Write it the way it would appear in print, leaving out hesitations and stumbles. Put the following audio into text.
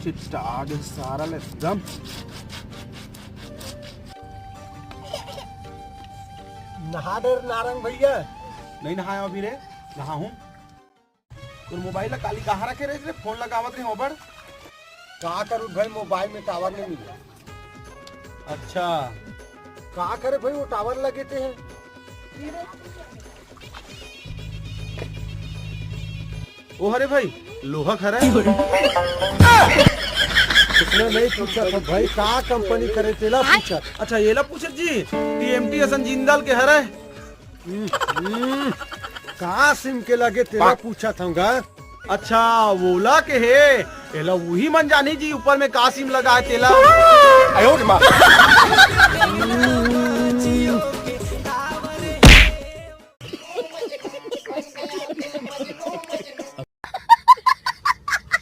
Shit आगे सारा ले एकदम। नहा डर नारंग भैया। नहीं नहाया अभी रे, नहा हूँ। तो मोबाइल काली कहाँ रखे रे, फोन लगावत रहे ओबर। का करूँ भाई, मोबाइल में टावर नहीं मिला। अच्छा का करे भाई, वो टावर लगे थे हैं। ओ हरे भाई लोहा खरा इसने नहीं पूछा था भाई, का कंपनी करे तेला पूछा। अच्छा ये ला पूछे जी, टीएमटी असन जिंदल के हरे। का सिम के लगे तेला पूछा था। अच्छा वोला के है, एला वही मन जानी जी ऊपर में का सिम लगा है तेला।